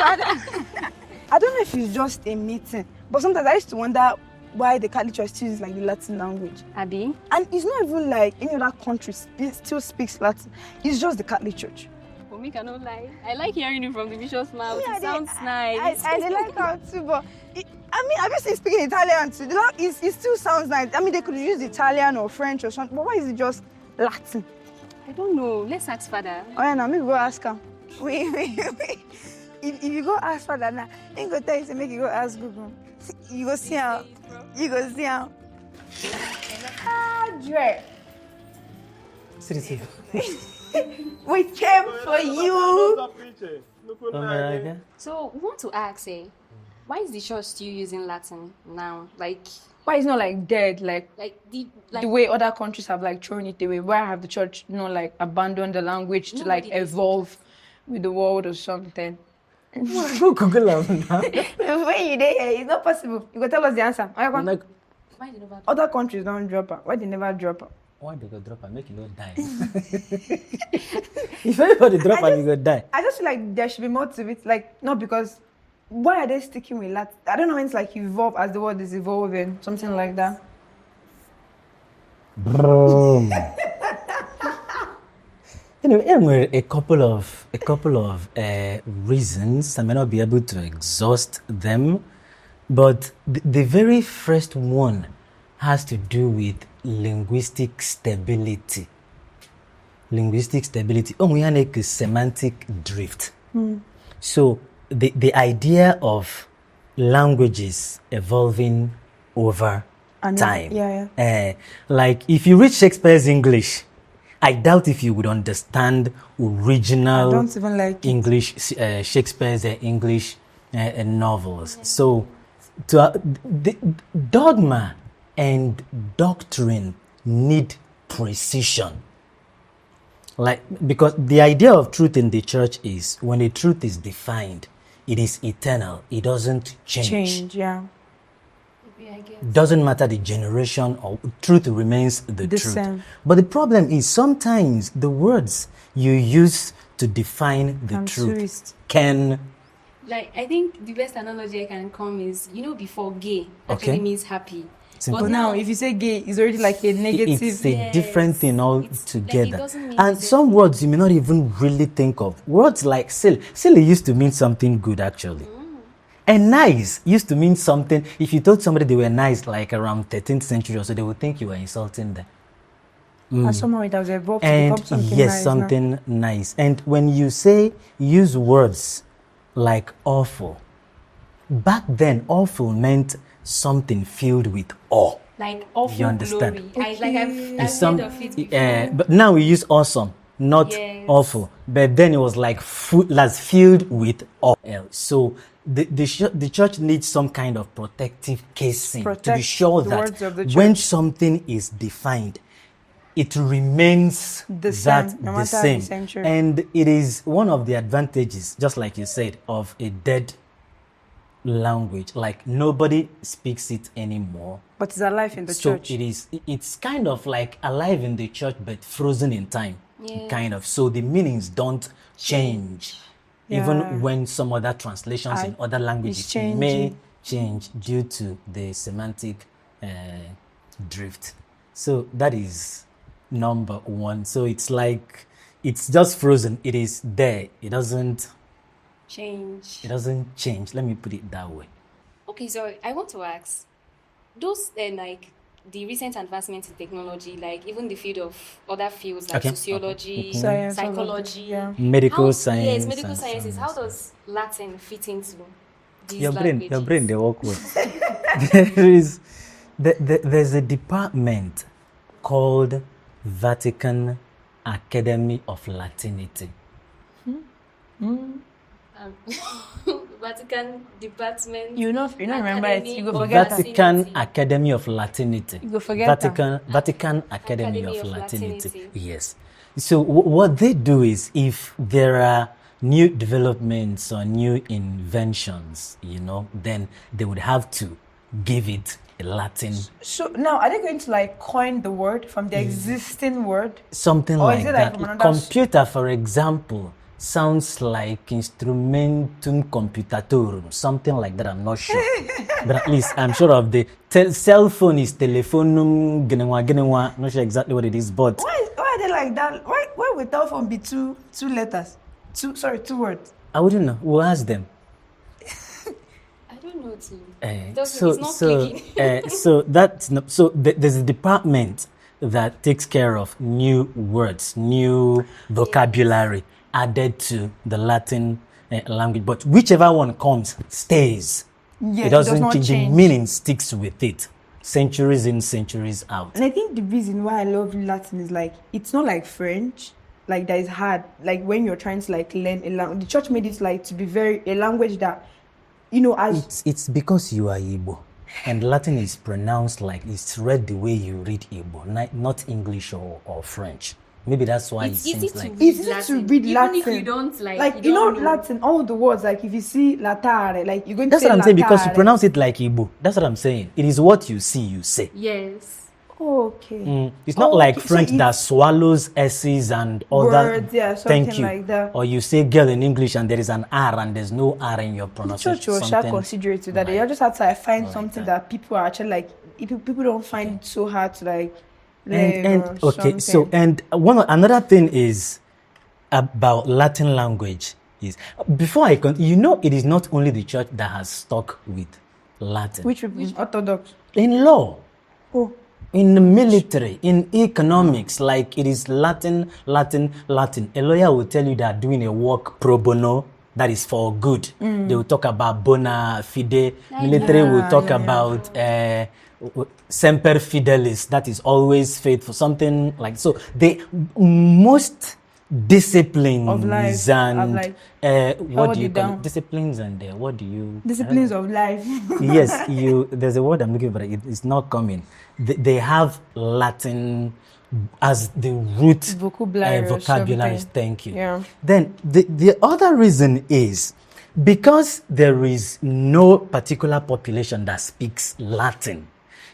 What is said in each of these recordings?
I don't know if it's just a meeting, but sometimes I used to wonder why the Catholic Church still uses like the Latin language. Abi? And it's not even like any other country still speaks Latin. It's just the Catholic Church. For me, cannot lie. I like hearing it from the bishop's mouth. Yeah, It sounds nice. I like how too, but I guess they're speaking Italian too. It still sounds nice. I mean, they could use Italian or French or something, but why is it just Latin? I don't know. Let's ask Father. Oh yeah, now me go ask him. Wait. If you go ask Father now, he go tell you to make you go ask Google. You go see how. You go see how. Dre. Seriously. We came for you. So, we want to ask, why is the church still using Latin now? Like Why it's not like dead, like the way other countries have like thrown it away? Why have the church like abandoned the language to like evolve with the world or something? Go Google them now. When you there, it's not possible. You go tell us the answer. Like, why they never Other countries don't drop her. Why they never drop her? why they go drop and make you not die? If anybody drop and you go die. I just feel like there should be more to it. Like, not because why are they sticking with Latin? I don't know when it's like evolve as the world is evolving, something like that. Boom. Anyway, a couple of reasons. I may not be able to exhaust them, but the very first one has to do with linguistic stability. Linguistic stability. Semantic drift. So the idea of languages evolving over time. Like if you read Shakespeare's English, I doubt if you would understand original I don't even like English, Shakespeare's English novels. So the dogma and doctrine need precision. Like, because the idea of truth in the church is when the truth is defined, it is eternal. It doesn't change. Doesn't matter the generation, or truth remains the truth. Same. But the problem is sometimes the words you use to define the truth can. Like, I think the best analogy I can come is, before gay actually means happy. But now, if you say gay, it's already like a negative. It's a different thing altogether. Like, and some words you may not even really think of. Words like silly. Silly used to mean something good, actually. And nice used to mean something. If you told somebody they were nice, like around 13th century or so, they would think you were insulting them. And somehow it has evolved And to become something yes, nice. something nice. And when you use words like awful, back then awful meant something filled with awe. Like awful You understand? glory. I've heard of it before. But now we use awesome, not awful. But then it was like filled with awe. So the church needs some kind of protective casing to be sure that when something is defined, it remains the same. And it is one of the advantages, just like you said, of a dead language. Like nobody speaks it anymore. But it's alive in the church. So it's kind of like alive in the church, but frozen in time. Kind of. So the meanings don't change. Even when some other translations in other languages may change due to the semantic drift. So that is number one. So it's like, it's just frozen. It is there. It doesn't change. It doesn't change. Let me put it that way. Okay, so I want to ask, those like the recent advancements in technology, like even the field of other fields like sociology, psychology, medical science. Yes, medical sciences. How does Latin fit into these languages? Your brain, they work well. There's a department called Vatican Academy of Latinity. Vatican Department. You don't remember it. You go forget Vatican Academy of Latinity. You go forget Vatican Academy of Latinity. Yes. So what they do is, if there are new developments or new inventions, then they would have to give it a Latin. So now, are they going to like coin the word from the existing word? Something or like is it that. Like Computer, for example. sounds like instrumentum computatorum, something like that. I'm not sure. But at least I'm sure of the cell phone is telephonum genewa. Not sure exactly what it is, but why are they like that? Why would telephone be two letters? Two words. I wouldn't know. We'll ask them. I don't know too. There's a department that takes care of new words, new vocabulary added to the Latin language. But whichever one comes stays. Yes, it does not change. The meaning sticks with it. Centuries in, centuries out. And I think the reason why I love Latin is like it's not like French, like that is hard. Like when you're trying to like learn a language, the church made it like to be a language that, as it's because you are Igbo, and Latin is pronounced like it's read the way you read Igbo, not English or French. Maybe that's why it's easy to read easy Latin. to read Even Latin. if you don't like you know Latin, all the words, like if you see latare, like you're going to that's say what I'm saying, because you latare. pronounce it like Igbo. That's what I'm saying. It is what you see, you say. Yes. Okay. It's not like French so that swallows S's and other words, yeah, something thank you. like that. Or you say girl in English and there is an R and there's no R in your The pronunciation. church will shall consider it to that. You just have to find like something that. that people are actually like. People don't find it so hard to like. And or okay, so something. and another thing is about Latin language is before I continue, it is not only the church that has stuck with Latin. Which Orthodox? In law, Oh, in the military, in economics, like it is Latin. A lawyer will tell you that doing a work pro bono, that is for good. They will talk about bona fide. Military will talk about semper fidelis, that is always faithful, something like so. The most disciplines Of life, and like, what do you call down. it? Disciplines and what do you disciplines of life. yes, there's a word I'm looking for, it's not coming. They have Latin as the root Vocabulary or vocabulary. something. Thank you. Yeah. Then the other reason is because there is no particular population that speaks Latin.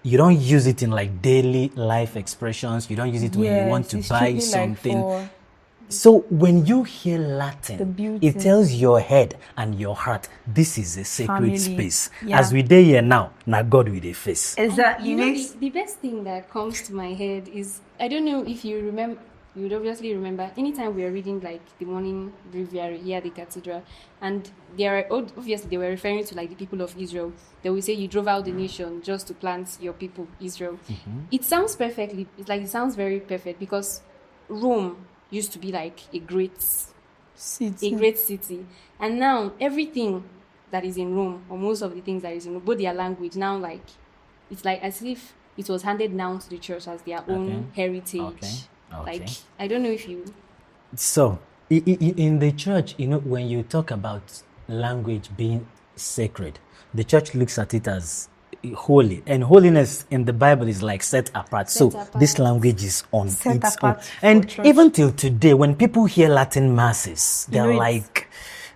You don't use it in like daily life expressions. You don't use it when you want to it's buy strictly something. Like So when you hear The Latin, beauty. it tells your head and your heart, this is a sacred Family. space. Yeah. As we day here now God with a face. exactly. You know, the best thing that comes to my head is, I don't know if you remember, you would obviously remember, anytime we are reading like the morning breviary here at the cathedral, and obviously they were referring to like the people of Israel. They will say you drove out the nation just to plant your people, Israel. It sounds it sounds very perfect, because Rome used to be like a great city, and now everything that is in Rome, or most of the things that is in Rome, both their language now, like it's like as if it was handed down to the church as their own heritage. Okay. Like I don't know if you. So in the church, when you talk about language being sacred, the church looks at it as holy, and holiness in the Bible is like set apart. This language is on Set its apart own. for And church. even till today, when people hear Latin masses, they're it's- like,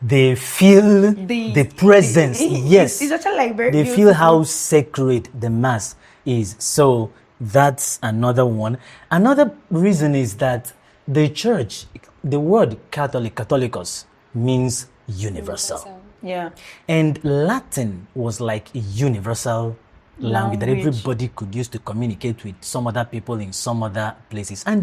they feel the presence. Yes, It's actually like very they beautiful. feel how sacred the mass is. So that's another one. Another reason is that the church, the word Catholicos means universal. Yeah. And Latin was like a universal language that everybody could use to communicate with some other people in some other places. And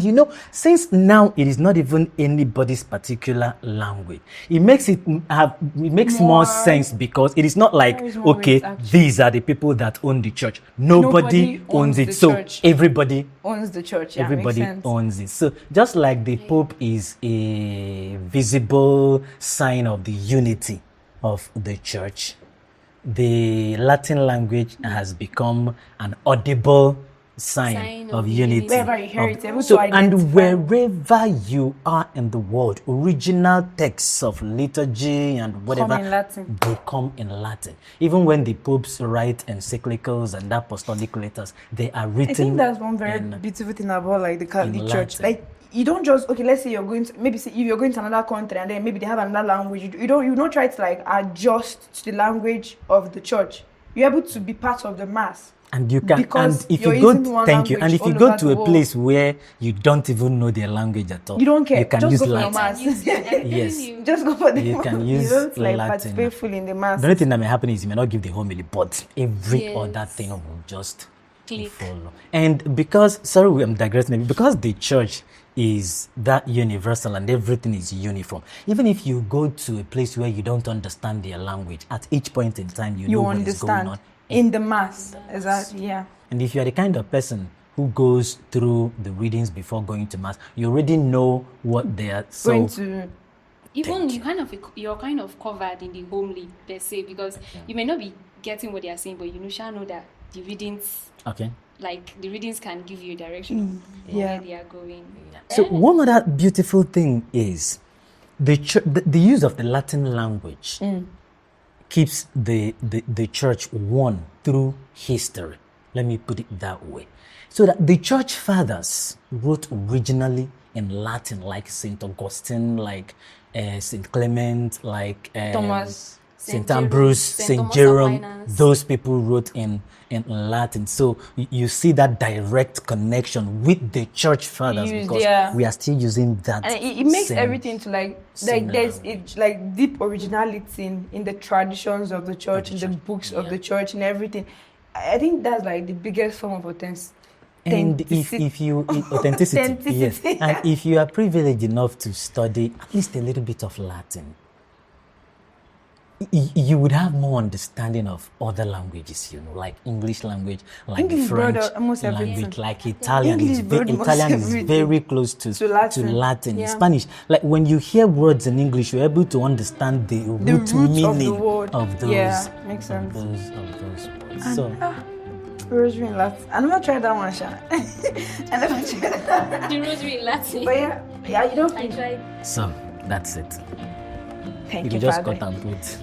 since now it is not even anybody's particular language, it makes more sense, because it is not like, There is more okay, weight, actually. these are the people that own the church. Nobody owns it. the So church. everybody Owns the church. Yeah, everybody makes sense. owns it. So just like the Pope is a visible sign of the unity of the church, the Latin language has become an audible sign of unity. Wherever you hear it, able So, to and identify. wherever you are in the world, original texts of liturgy and whatever, in Latin. they come in Latin. Even when the popes write encyclicals and apostolic letters, they are written. I think that's one very in beautiful thing about like the Catholic in Church. Latin. Like you don't just let's say you're going to if you're going to another country and then maybe they have another language. You don't try to like adjust to the language of the church. you're able to be part of the mass. And you can, Because and if you're you go, using one thank you. And language if you all go over to the a world. place where you don't even know their language at all, You don't care. You can Just use go for your Latin. mass. Yes. Yes. Just go for the You mass. can You use don't like Latin. participate fully in the mass. The only thing that may happen is you may not give the homily, but every Yes. other thing will just Click. follow. And because, sorry, I'm digressing, maybe, because the church is that universal and everything is uniform. Even if you go to a place where you don't understand their language, at each point in time, you know what is going understand on. in the mass. Exactly. Yeah. And if you are the kind of person who goes through the readings before going to mass, you already know what they are. So Going to Even you're kind of covered in the homely per se, because you may not be getting what they are saying, but you shall know that the readings, okay. like the readings, can give you a direction of yeah. where they are going. So one other beautiful thing is the use of the Latin language keeps the church one through history. Let me put it that way. So that the church fathers wrote originally in Latin, like St. Augustine, like St. Clement, like Thomas. St. Jerome, Ambrose, St. St. Thomas Jerome. Aquinas. Those people wrote in Latin. So you see that direct connection with the church fathers, Used, because yeah. we are still using that. And it makes same- everything to like same there's language. it like deep originality in the traditions of the church, in the books of the church and everything. I think that's like the biggest form of authenticity. And if you authenticity, yes, and if you are privileged enough to study at least a little bit of Latin, you would have more understanding of other languages, like English language, like English the French brought almost language, everything. like Italian. English brought almost Italian is everything. very close to Latin. Yeah. Spanish, like when you hear words in English, you're able to understand the root meaning of the word. of those. Yeah, makes sense. Of those words. So. Rosary in Latin. I never tried that one, Sha. I never tried that. The rosary in Latin. But yeah, you don't. I tried. So that's it. Thank You you, just Father. cut and put.